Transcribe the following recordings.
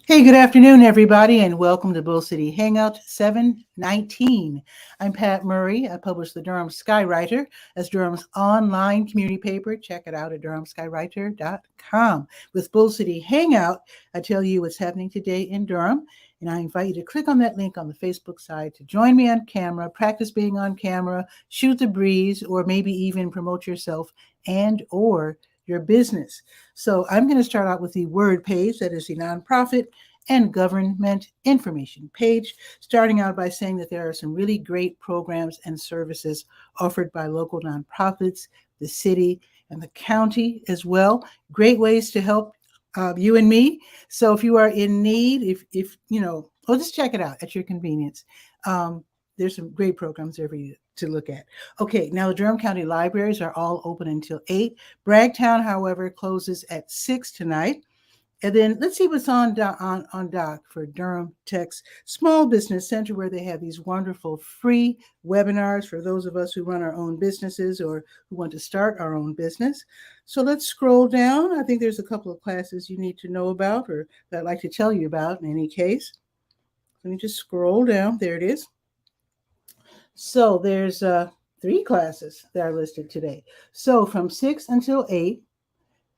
Hey, good afternoon, everybody, and welcome to Bull City Hangout 719. I'm Pat Murray. I publish the Durham Skywriter as Durham's online community paper. Check it out at durhamskywriter.com. With Bull City Hangout, I tell you what's happening today in Durham, and I invite you to click on that link on the Facebook side to join me on camera, practice being on camera, shoot the breeze, or maybe even promote yourself and or your business. So I'm going to start out with the word page, that is the nonprofit and government information page, starting out by saying that there are some really great programs and services offered by local nonprofits, the city, and the county as well. Great ways to help you and me. So if you are in need, if you know, well, just check it out at your convenience. There's some great programs there for you to look at. Okay, now the Durham County libraries are all open until 8. Bragtown, however, closes at 6 tonight. And then let's see what's on doc for Durham Tech's Small Business Center, where they have these wonderful free webinars for those of us who run our own businesses or who want to start our own business. So let's scroll down. I think there's a couple of classes you need to know about or that I'd like to tell you about in any case. Let me just scroll down. There it is. So there's 3 classes that are listed today. So from 6 until 8,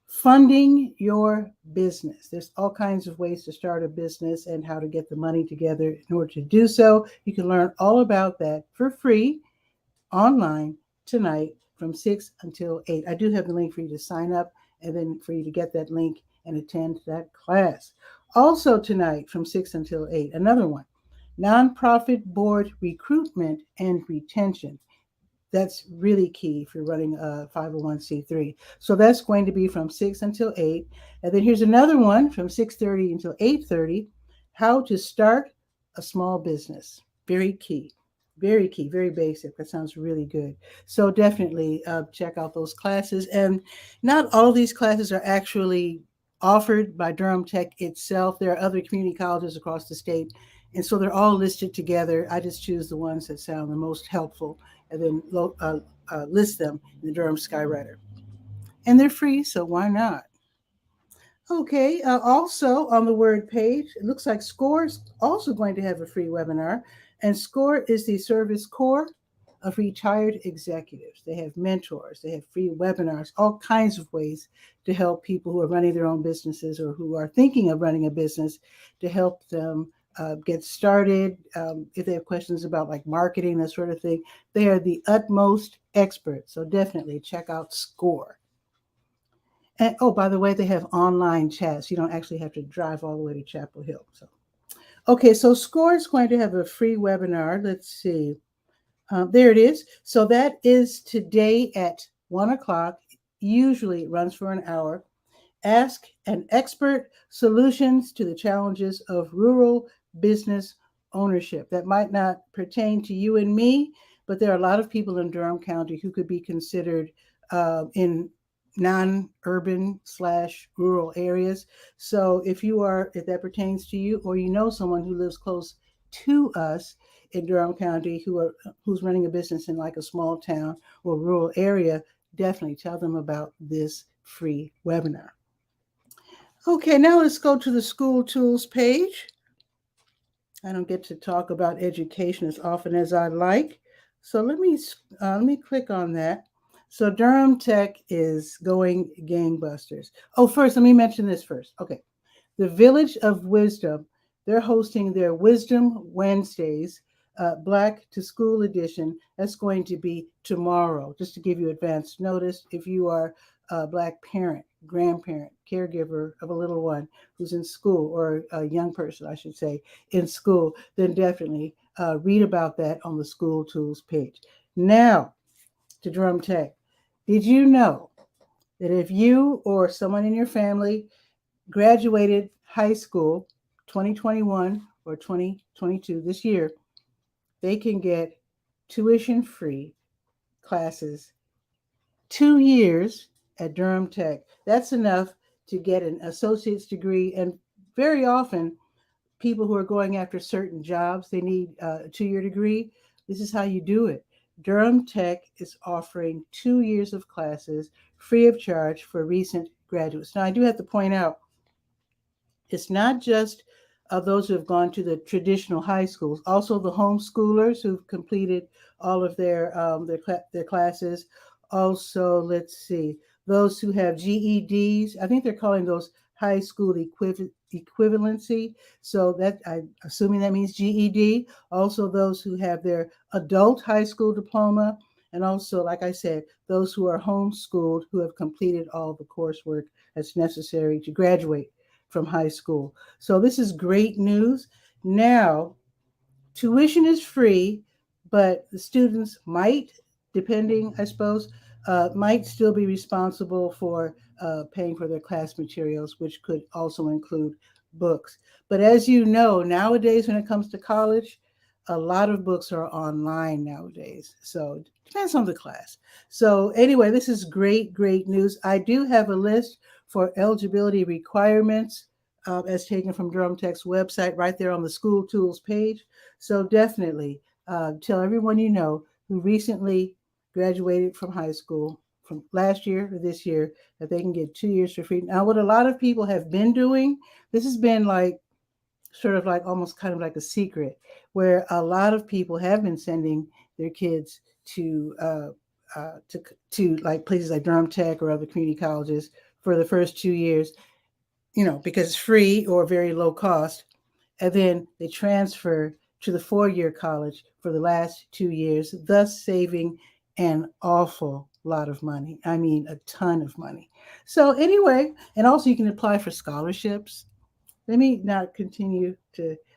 funding your business. There's all kinds of ways to start a business and how to get the money together in order to do so. You can learn all about that for free online tonight from 6 until 8. I do have the link for you to sign up and then for you to get that link and attend that class. Also tonight from 6 until 8, another one, nonprofit board recruitment and retention. That's really key if you're running a 501c3. So that's going to be from 6 until 8. And then here's another one from 6:30 until 8:30, how to start a small business. Very key, very basic. That sounds really good. So definitely check out those classes. And not all these classes are actually offered by Durham Tech itself. There are other community colleges across the state. And so they're all listed together. I just choose the ones that sound the most helpful and then list them in the Durham Skywriter. And they're free, so why not? Okay, also on the word page, it looks like SCORE's also going to have a free webinar. And SCORE is the Service Corps of Retired Executives. They have mentors, they have free webinars, all kinds of ways to help people who are running their own businesses or who are thinking of running a business to help them get started. If they have questions about like marketing, that sort of thing, they are the utmost experts. So definitely check out SCORE. And oh, by the way, they have online chats. You don't actually have to drive all the way to Chapel Hill. So, okay, so SCORE is going to have a free webinar. Let's see. There it is. So that is today at 1 o'clock. Usually it runs for an hour. Ask an expert solutions to the challenges of rural business ownership. That might not pertain to you and me, but there are a lot of people in Durham County who could be considered in non-urban/rural areas. So if that pertains to you, or you know someone who lives close to us in Durham County who's running a business in like a small town or rural area, definitely tell them about this free webinar. Okay, now let's go to the school tools page. I don't get to talk about education as often as I like, so let me click on that. So Durham Tech is going gangbusters. Oh, first, let me mention this first. Okay, the Village of Wisdom, they're hosting their Wisdom Wednesdays, Black to School edition. That's going to be tomorrow, just to give you advance notice. If you are a Black parent, grandparent, caregiver of a little one who's in school, or a young person, I should say, in school, then definitely read about that on the School Tools page. Now, to Durham Tech. Did you know that if you or someone in your family graduated high school 2021 or 2022 this year, they can get tuition-free classes 2 years at Durham Tech? That's enough to get an associate's degree. And very often, people who are going after certain jobs, they need a 2-year degree. This is how you do it. Durham Tech is offering 2 years of classes free of charge for recent graduates. Now, I do have to point out, it's not just those who have gone to the traditional high schools. Also, the homeschoolers who've completed all of their classes. Also, let's see, those who have GEDs. I think they're calling those high school equivalency. So that I'm assuming that means GED. Also, those who have their adult high school diploma. And also, like I said, those who are homeschooled who have completed all the coursework that's necessary to graduate from high school. So this is great news. Now, tuition is free, but the students might, depending, I suppose, might still be responsible for paying for their class materials, which could also include books. But as you know, nowadays when it comes to college, a lot of books are online nowadays. So it depends on the class. So anyway, this is great, great news. I do have a list for eligibility requirements as taken from Durham Tech's website right there on the school tools page. So definitely tell everyone you know who recently graduated from high school from last year or this year that they can get 2 years for free. Now, what a lot of people have been doing, this has been like sort of like almost kind of like a secret, where a lot of people have been sending their kids to like places like Durham Tech or other community colleges for the first 2 years, because it's free or very low cost. And then they transfer to the 4-year college for the last 2 years, thus saving an awful lot of money. I mean, a ton of money. So anyway, and also you can apply for scholarships. Let me not continue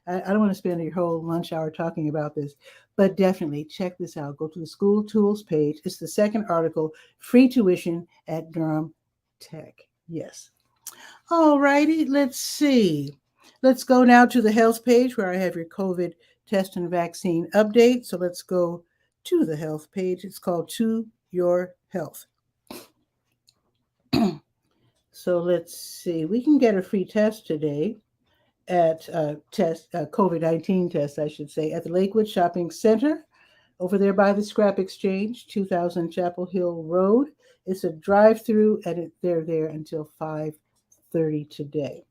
I don't want to spend your whole lunch hour talking about this, but definitely check this out. Go to the school tools page. It's the second article, free tuition at Durham Tech. Yes. All righty, let's see. Let's go now to the health page where I have your COVID test and vaccine update. So let's go to the health page. It's called To Your Health. So let's see. We can get a free test today at COVID-19 test, I should say, at the Lakewood Shopping Center over there by the Scrap Exchange, 2000 Chapel Hill Road. It's a drive-through, and they're there until 5:30 today.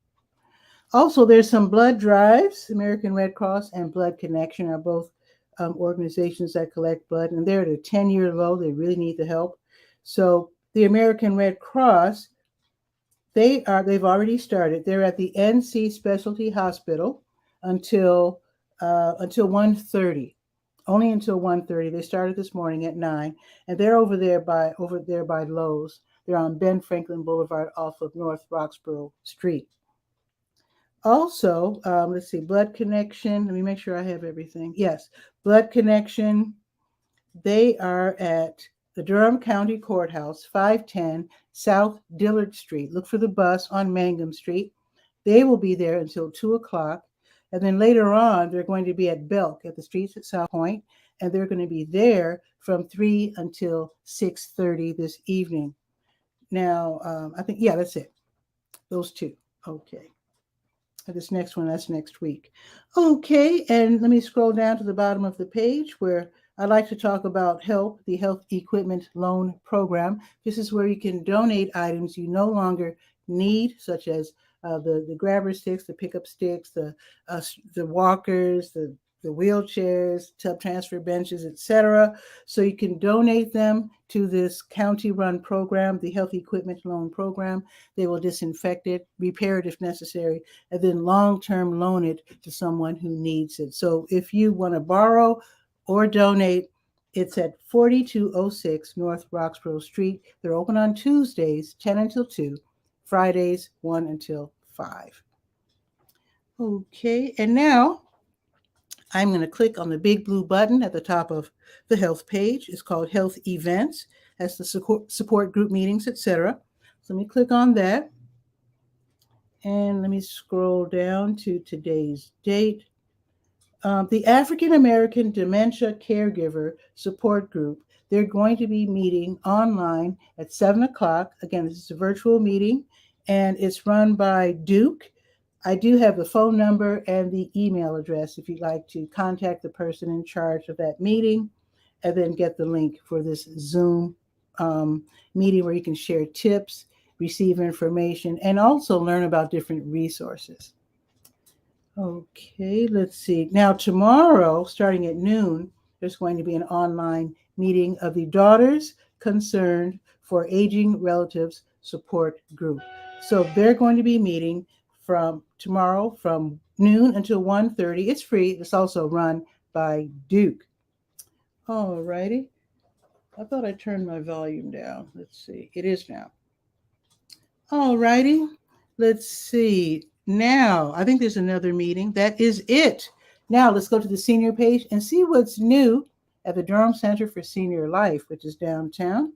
Also, there's some blood drives. American Red Cross and Blood Connection are both organizations that collect blood, and they're at a 10-year low. They really need the help. So the American Red Cross, they've already started. They're at the NC Specialty Hospital until 1:30. Only until 1:30. They started this morning at 9, and they're over there by Lowe's. They're on Ben Franklin Boulevard off of North Roxborough Street. Also, let's see, Blood Connection. Let me make sure I have everything. Yes, Blood Connection. They are at the Durham County Courthouse, 510 South Dillard Street. Look for the bus on Mangum Street. They will be there until 2 o'clock. And then later on, they're going to be at Belk at the streets at South Point. And they're going to be there from 3 until 6:30 this evening. Now, I think, yeah, that's it. Those two. Okay. This next one, that's next week. Okay, and let me scroll down to the bottom of the page where I like to talk about HELP, the Health Equipment Loan Program. This is where you can donate items you no longer need, such as the grabber sticks, the pickup sticks, the walkers, the wheelchairs, tub transfer benches, etc. So you can donate them to this county-run program, the Health Equipment Loan Program. They will disinfect it, repair it if necessary, and then long-term loan it to someone who needs it. So if you want to borrow or donate, it's at 4206 North Roxborough Street. They're open on Tuesdays, 10 until 2, Fridays, 1 until 5. Okay, and now I'm going to click on the big blue button at the top of the health page. It's called Health Events. That's the support group meetings, etc. So let me click on that. And let me scroll down to today's date. The African American Dementia Caregiver Support Group, they're going to be meeting online at 7 o'clock. Again, this is a virtual meeting, and it's run by Duke. I do have the phone number and the email address if you'd like to contact the person in charge of that meeting, and then get the link for this Zoom meeting where you can share tips, receive information, and also learn about different resources. Okay, let's see. Now, tomorrow, starting at noon, there's going to be an online meeting of the Daughters Concerned for Aging Relatives Support Group. So they're going to be meeting from tomorrow from noon until 1:30. It's free. It's also run by Duke. All righty. I thought I turned my volume down. Let's see. It is now. All righty. Let's see. Now, I think there's another meeting. That is it. Now, let's go to the senior page and see what's new at the Durham Center for Senior Life, which is downtown,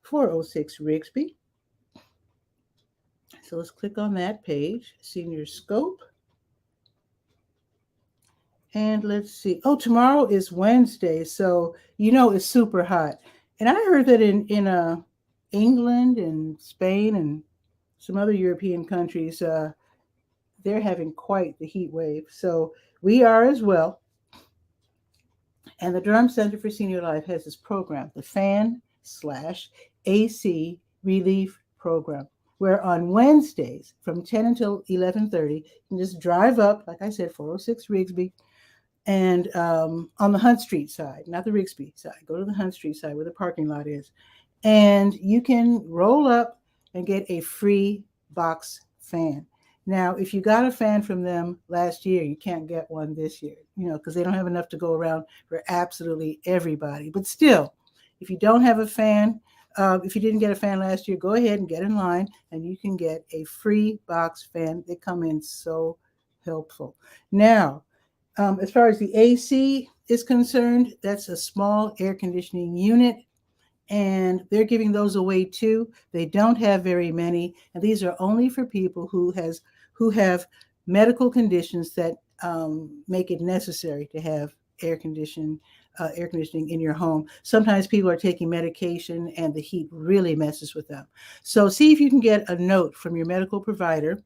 406 Rigsby. So let's click on that page, Senior Scope. And let's see. Oh, tomorrow is Wednesday, so it's super hot. And I heard that in England and Spain and some other European countries, they're having quite the heat wave. So we are as well. And the Durham Center for Senior Life has this program, the Fan/AC Relief Program, where on Wednesdays from 10 until 11:30, you can just drive up, like I said, 406 Rigsby, and on the Hunt Street side, not the Rigsby side, go to the Hunt Street side where the parking lot is. And you can roll up and get a free box fan. Now, if you got a fan from them last year, you can't get one this year, because they don't have enough to go around for absolutely everybody. But still, if you don't have a fan, if you didn't get a fan last year, go ahead and get in line and you can get a free box fan. They come in so helpful. Now, as far as the AC is concerned, that's a small air conditioning unit. And they're giving those away too. They don't have very many, and these are only for people who have medical conditions that make it necessary to have air conditioning in your home. Sometimes people are taking medication, and the heat really messes with them. So see if you can get a note from your medical provider.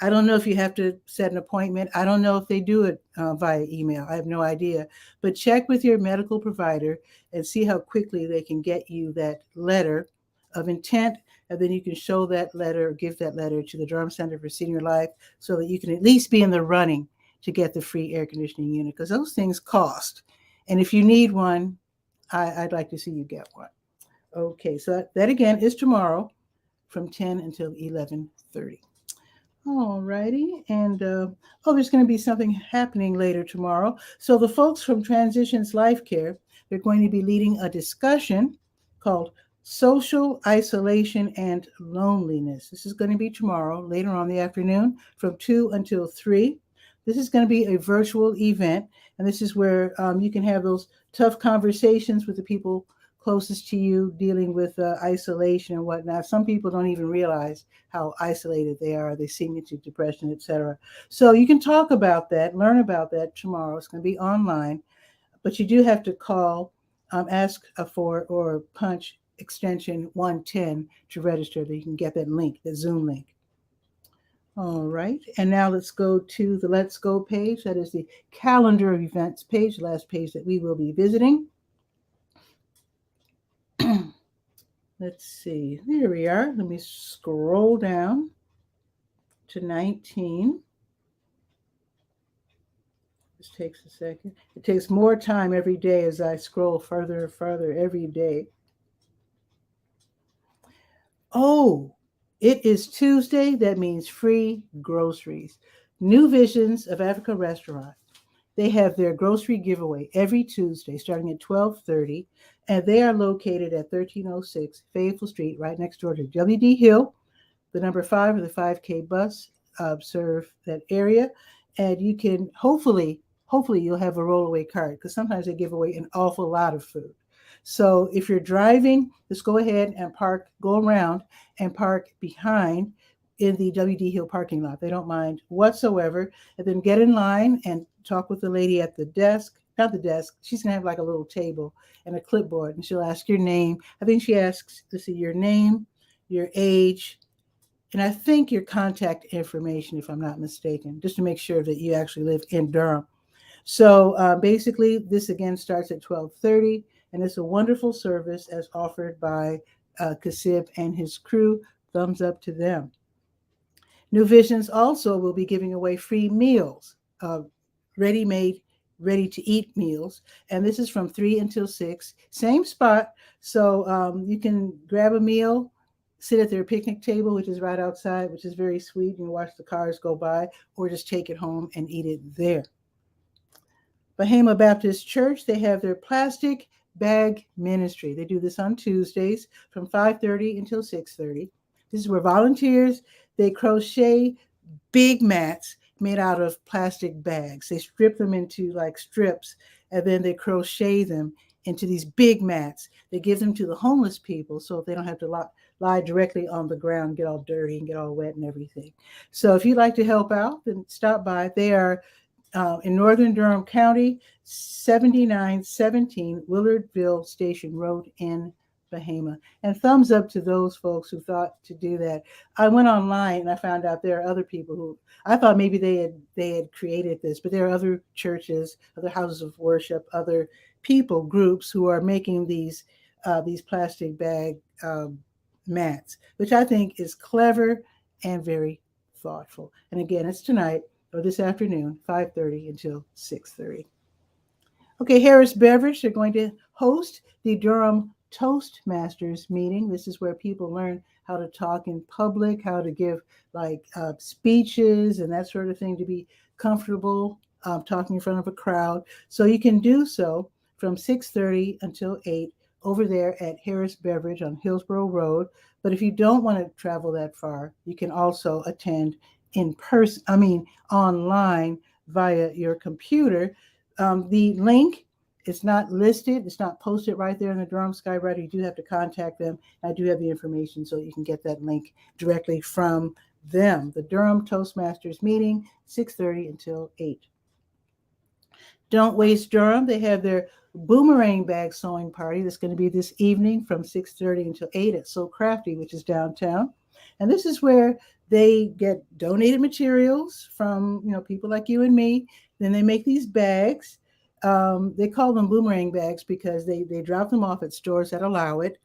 I don't know if you have to set an appointment. I don't know if they do it via email. I have no idea. But check with your medical provider and see how quickly they can get you that letter of intent. And then you can show that letter or give that letter to the Durham Center for Senior Life so that you can at least be in the running to get the free air conditioning unit, because those things cost. And if you need one, I'd like to see you get one. Okay, so that again is tomorrow from 10 until 11:30. All righty. And there's going to be something happening later tomorrow. So the folks from Transitions Life Care, they're going to be leading a discussion called Social Isolation and Loneliness. This is going to be tomorrow, later on in the afternoon, from 2 until 3. This is going to be a virtual event, and this is where you can have those tough conversations with the people closest to you dealing with isolation and whatnot. Some people don't even realize how isolated they are. They sink into depression, etc. So you can talk about that, learn about that tomorrow. It's going to be online, but you do have to call, ask for or punch extension 110 to register, that you can get that link, the Zoom link. All right, and now let's go to the Let's Go page. That is the calendar of events page, the last page that we will be visiting. Let's see, there we are. Let me scroll down to 19. This takes a second. It takes more time every day as I scroll further and further every day. Oh, it is Tuesday. That means free groceries. New Visions of Africa Restaurant. They have their grocery giveaway every Tuesday starting at 12:30, and they are located at 1306 Fayetteville Street, right next door to W.D. Hill. The number 5 of the 5K bus serve that area, and you can hopefully you'll have a rollaway cart, because sometimes they give away an awful lot of food. So if you're driving, just go ahead and go around and park behind in the W.D. Hill parking lot. They don't mind whatsoever. And then get in line and talk with the lady at the desk. Not the desk. She's going to have like a little table and a clipboard, and she'll ask your name. I think she asks to see your name, your age, and I think your contact information, if I'm not mistaken, just to make sure that you actually live in Durham. So basically, this again starts at 12:30, and it's a wonderful service as offered by 𝗕𝗧𝗬 and his crew. Thumbs up to them. New Visions also will be giving away free meals ready-made, ready-to-eat meals. And this is from 3 until 6. Same spot. So you can grab a meal, sit at their picnic table, which is right outside, which is very sweet. You can watch the cars go by, or just take it home and eat it there. Bahama Baptist Church, they have their plastic bag ministry. They do this on Tuesdays from 5:30 until 6:30. This is where volunteers, they crochet big mats made out of plastic bags. They strip them into like strips, and then they crochet them into these big mats. They give them to the homeless people so they don't have to lie directly on the ground, get all dirty and get all wet and everything. So if you'd like to help out, then stop by. They are in northern Durham County, 7917 Willardville Station Road in Bahama. And thumbs up to those folks who thought to do that. I went online and I found out there are other people who, I thought maybe they had created this, but there are other churches, other houses of worship, other people, groups who are making these plastic bag mats, which I think is clever and very thoughtful. And again, it's tonight or this afternoon, 5:30 until 6:30. Okay, Harris Beverage, they're going to host the Durham Toastmasters meeting. This is where people learn how to talk in public, how to give like speeches and that sort of thing, to be comfortable talking in front of a crowd. So you can do so from 6:30 until 8 over there at Harris Beverage on Hillsborough Road. But if you don't want to travel that far, you can also attend in person, online via your computer. The link is not listed. It's not posted right there in the Durham Skywriter. You do have to contact them. I do have the information so you can get that link directly from them. The Durham Toastmasters meeting, 6:30 until 8. Don't Waste Durham. They have their boomerang bag sewing party that's going to be this evening from 6:30 until 8 at So Crafty, which is downtown. And this is where they get donated materials from people like you and me. Then they make these bags. They call them boomerang bags because they drop them off at stores that allow it.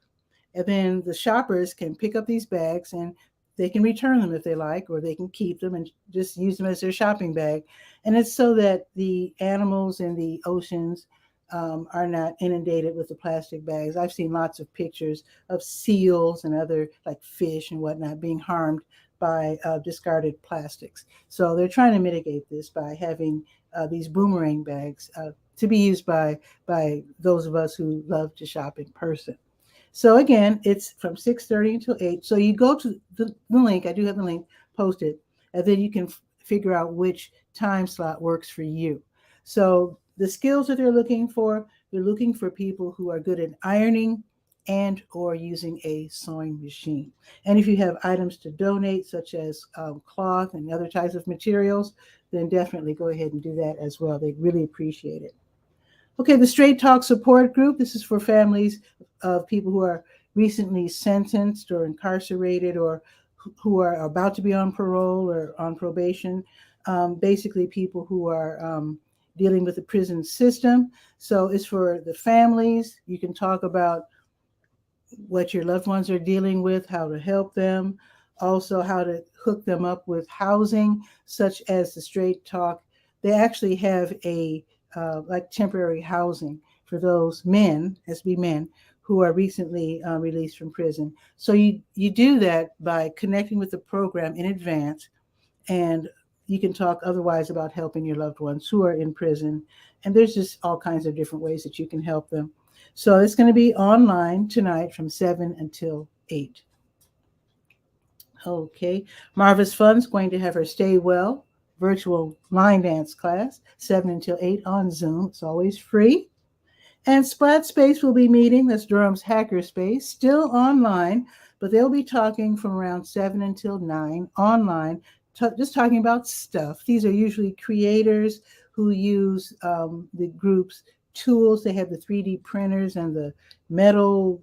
And then the shoppers can pick up these bags and they can return them if they like, or they can keep them and just use them as their shopping bag. And it's so that the animals in the oceans are not inundated with the plastic bags. I've seen lots of pictures of seals and other like fish and whatnot being harmed by discarded plastics. So they're trying to mitigate this by having these boomerang bags to be used by those of us who love to shop in person. So again, it's from 6:30 until 8. So you go to the link. I do have the link posted, and then you can figure out which time slot works for you. So the skills that they're looking for people who are good at ironing and or using a sewing machine. And if you have items to donate, such as cloth and other types of materials, then definitely go ahead and do that as well. They really appreciate it. Okay, the Straight Talk Support Group. This is for families of people who are recently sentenced or incarcerated or who are about to be on parole or on probation. Basically, people who are dealing with the prison system. So it's for the families. You can talk about what your loved ones are dealing with, how to help them, also how to hook them up with housing, such as the Straight Talk. They actually have a like temporary housing for those men, SB men, who are recently released from prison. So you do that by connecting with the program in advance, and you can talk otherwise about helping your loved ones who are in prison. And there's just all kinds of different ways that you can help them. So it's going to be online tonight from 7 until 8. Okay, Marva's Fun's going to have her Stay Well virtual line dance class, 7 until 8 on Zoom. It's always free. And Splat Space will be meeting, that's Durham's Hacker Space, still online, but they'll be talking from around 7 until 9 online, just talking about stuff. These are usually creators who use the group's tools. They have the 3D printers and the metal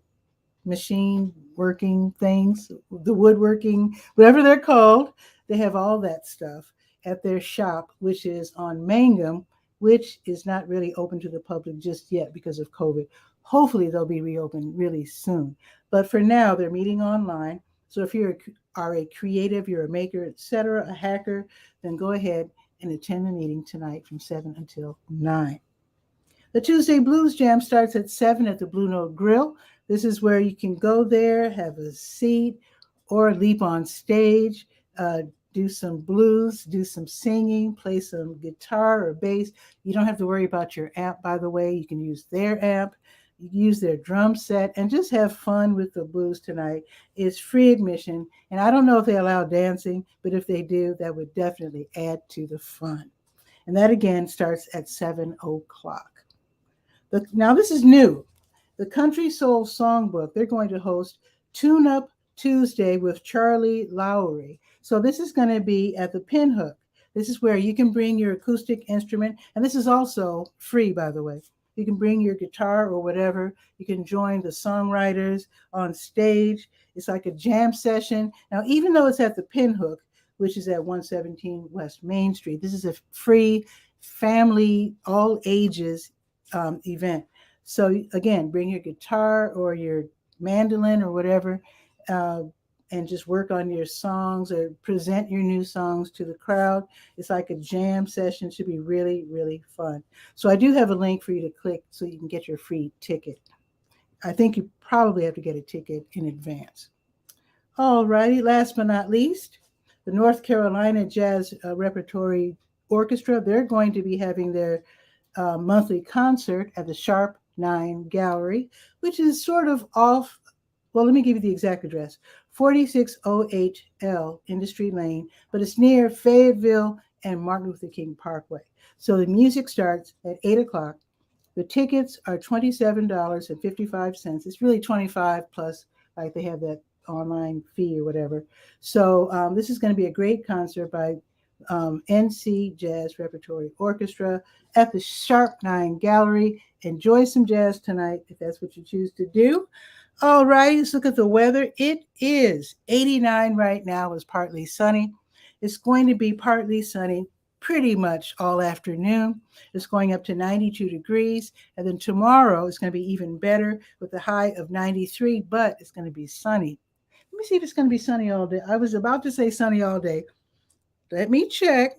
machine working things, the woodworking, whatever they're called. They have all that stuff at their shop, which is on Mangum, which is not really open to the public just yet because of COVID. Hopefully they'll be reopened really soon. But for now, they're meeting online. So if you are a creative, you're a maker, etc., a hacker, then go ahead and attend the meeting tonight from 7 until 9. The Tuesday Blues Jam starts at 7 at the Blue Note Grill. This is where you can go there, have a seat, or leap on stage, do some blues, do some singing, play some guitar or bass. You don't have to worry about your amp, by the way. You can use their amp, you can use their drum set, and just have fun with the blues tonight. It's free admission, and I don't know if they allow dancing, but if they do, that would definitely add to the fun. And that, again, starts at 7 o'clock. Now, this is new. The Country Soul Songbook, they're going to host Tune Up Tuesday with 𝗕𝗨𝗟𝗟. So this is going to be at the Pinhook. This is where you can bring your acoustic instrument, and this is also free, by the way. You can bring your guitar or whatever. You can join the songwriters on stage. It's like a jam session. Now, even though it's at the Pinhook, which is at 117 West Main Street, this is a free family, all ages event. So again, bring your guitar or your mandolin or whatever, and just work on your songs or present your new songs to the crowd. It's like a jam session. It should be really, really fun. So I do have a link for you to click so you can get your free ticket. I think you probably have to get a ticket in advance. All righty, last but not least, the North Carolina Jazz Repertory Orchestra, they're going to be having their monthly concert at the Sharp 9 Gallery, which is sort of off. Well, let me give you the exact address. 4608 L Industry Lane, but it's near Fayetteville and Martin Luther King Parkway. So the music starts at 8 o'clock. The tickets are $27.55. It's really $25 plus, like they have that online fee or whatever. So this is going to be a great concert by NC Jazz Repertory Orchestra at the Sharp 9 Gallery. Enjoy some jazz tonight if that's what you choose to do. All right, let's look at the weather. It is 89 right now. It's partly sunny. It's going to be partly sunny pretty much all afternoon. It's going up to 92 degrees. And then tomorrow it's going to be even better with a high of 93, but it's going to be sunny. Let me see if it's going to be sunny all day. I was about to say sunny all day. Let me check.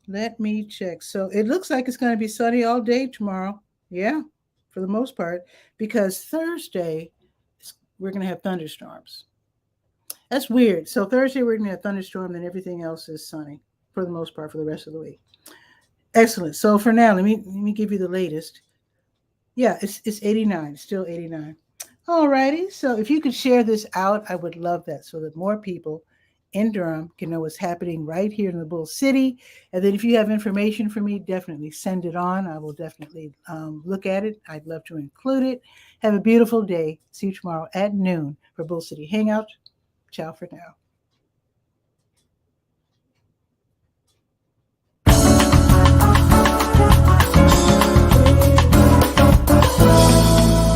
So it looks like it's going to be sunny all day tomorrow. Yeah, for the most part, because Thursday we're going to have thunderstorms. That's weird. So Thursday we're going to have thunderstorm, and everything else is sunny for the most part for the rest of the week. Excellent. So for now, let me give you the latest. Yeah, it's 89. It's still 89. All righty. So if you could share this out, I would love that, so that more people in Durham can know what's happening right here in the Bull City. And then if you have information for me, definitely send it on. I will definitely look at it. I'd love to include it. Have a beautiful day. See you tomorrow at noon for Bull City Hangout. Ciao for now.